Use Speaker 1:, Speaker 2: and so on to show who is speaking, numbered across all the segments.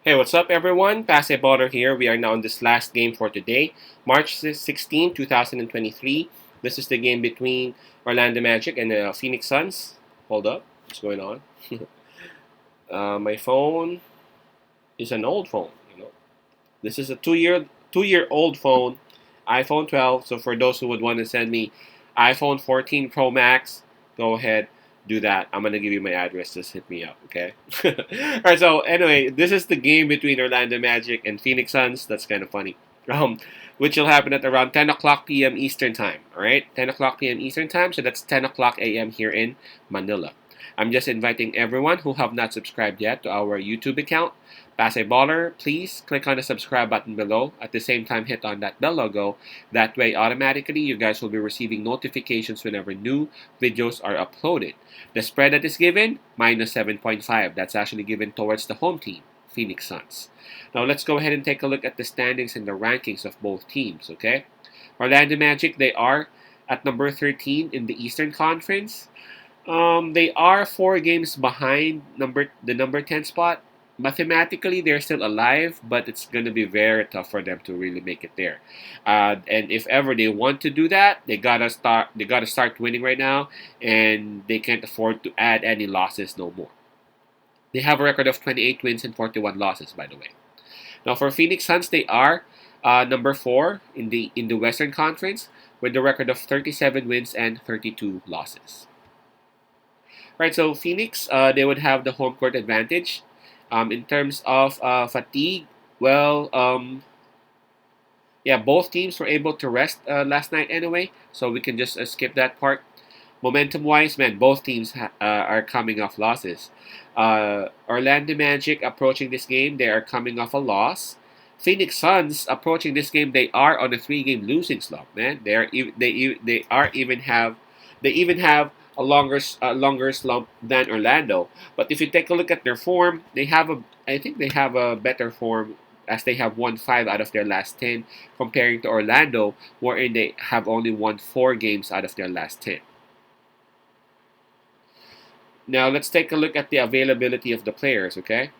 Speaker 1: Hey, what's up, everyone? Pase Baller here. We are now on this last game for today, March 16, 2023. This is the game between Orlando Magic and the Phoenix Suns. Hold up, what's going on? My phone is an old phone. This is a two year old phone, iPhone 12. So for those who would want to send me iPhone 14 Pro Max, go ahead, do that. I'm gonna give you my address. Just hit me up, okay? All right. So anyway, this is the game between Orlando Magic and Phoenix Suns. That's kind of funny. Which will happen at around 10 o'clock p.m. Eastern Time. All right, 10 o'clock p.m. Eastern Time. So that's 10 o'clock a.m. here in Manila. I'm just inviting everyone who have not subscribed yet to our YouTube account, Pase Baller. Please click on the subscribe button below. At the same time, hit on that bell logo. That way, automatically, you guys will be receiving notifications whenever new videos are uploaded. The spread that is given, minus 7.5. That's actually given towards the home team, Phoenix Suns. Now, let's go ahead and take a look at the standings and the rankings of both teams, okay? Orlando Magic, they are at number 13 in the Eastern Conference. They are 4 games behind the number 10 spot. Mathematically, they're still alive, but it's gonna be very tough for them to really make it there. And if ever they want to do that, they gotta start. They gotta start winning right now, and they can't afford to add any losses no more. They have a record of 28 wins and 41 losses, by the way. Now for Phoenix Suns, they are number 4 in the Western Conference with a record of 37 wins and 32 losses. Right, so Phoenix, they would have the home court advantage. In terms of fatigue, well, yeah, both teams were able to rest last night anyway, so we can just skip that part. Momentum-wise, man, both teams are coming off losses. Orlando Magic approaching this game, they are coming off a loss. Phoenix Suns approaching this game, they are on a 3-game losing slump. Man, they even have a longer slump than Orlando. But if you take a look at their form, I think they have a better form as they have won 5 out of their last 10, comparing to Orlando, wherein they have only won 4 games out of their last 10. Now let's take a look at the availability of the players. Okay.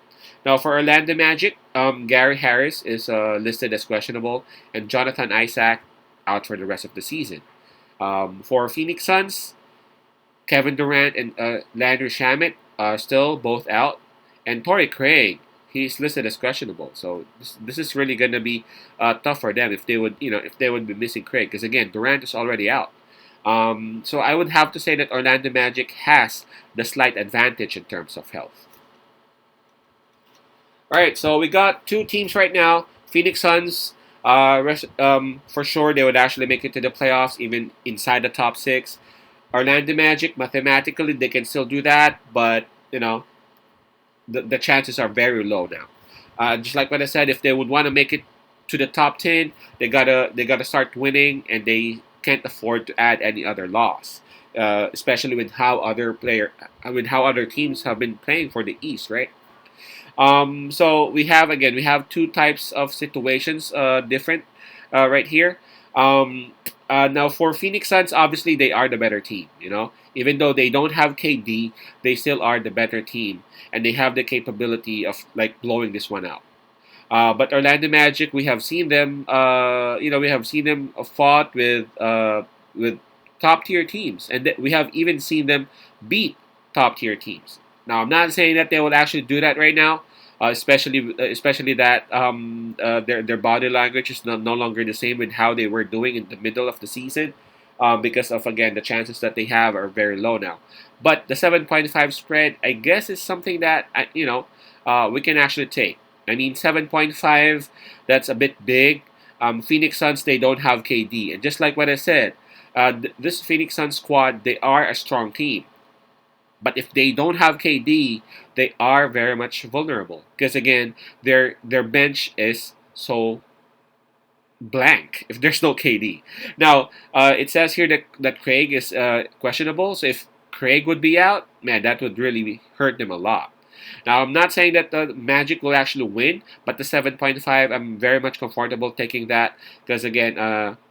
Speaker 1: Now for Orlando Magic, Gary Harris is listed as questionable, and Jonathan Isaac out for the rest of the season. For Phoenix Suns, Kevin Durant and Landry Shamet are still both out, and Torrey Craig, he's listed as questionable. So this is really going to be tough for them if they would be missing Craig, because again Durant is already out. So I would have to say that Orlando Magic has the slight advantage in terms of health. All right, so we got 2 teams right now. Phoenix Suns, for sure, they would actually make it to the playoffs, even inside the top 6. Orlando Magic, mathematically, they can still do that, but the chances are very low now. Just like what I said, if they would want to make it to the top 10, they gotta start winning, and they can't afford to add any other loss, especially with how other teams have been playing for the East, right? So we have 2 types of situations, different, right here. Now for Phoenix Suns, obviously they are the better team. Even though they don't have KD, they still are the better team, and they have the capability of like blowing this one out. But Orlando Magic, we have seen them. We have seen them fought with top tier teams, and we have even seen them beat top tier teams. Now, I'm not saying that they will actually do that right now, especially that their body language is no longer the same with how they were doing in the middle of the season, because of again the chances that they have are very low now. But the 7.5 spread, I guess, is something that we can actually take. I mean, 7.5, that's a bit big. Phoenix Suns, they don't have KD. And just like what I said, this Phoenix Suns squad, they are a strong team. But if they don't have KD, they are very much vulnerable. Because again, their bench is so blank if there's no KD. Now, it says here that Craig is questionable. So if Craig would be out, man, that would really hurt them a lot. Now, I'm not saying that the Magic will actually win, but the 7.5, I'm very much comfortable taking that because, again,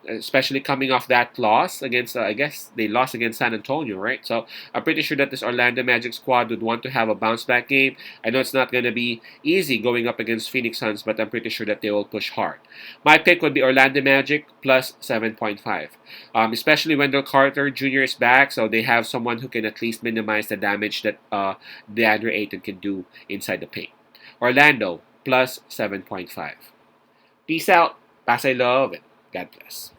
Speaker 1: especially coming off that loss against, I guess they lost against San Antonio, right? So I'm pretty sure that this Orlando Magic squad would want to have a bounce back game. I know it's not going to be easy going up against Phoenix Suns, but I'm pretty sure that they will push hard. My pick would be Orlando Magic plus 7.5, especially Wendell Carter Jr. is back, so they have someone who can at least minimize the damage that DeAndre Ayton can do inside the paint. Orlando plus 7.5. Peace out. Pasay love and God bless.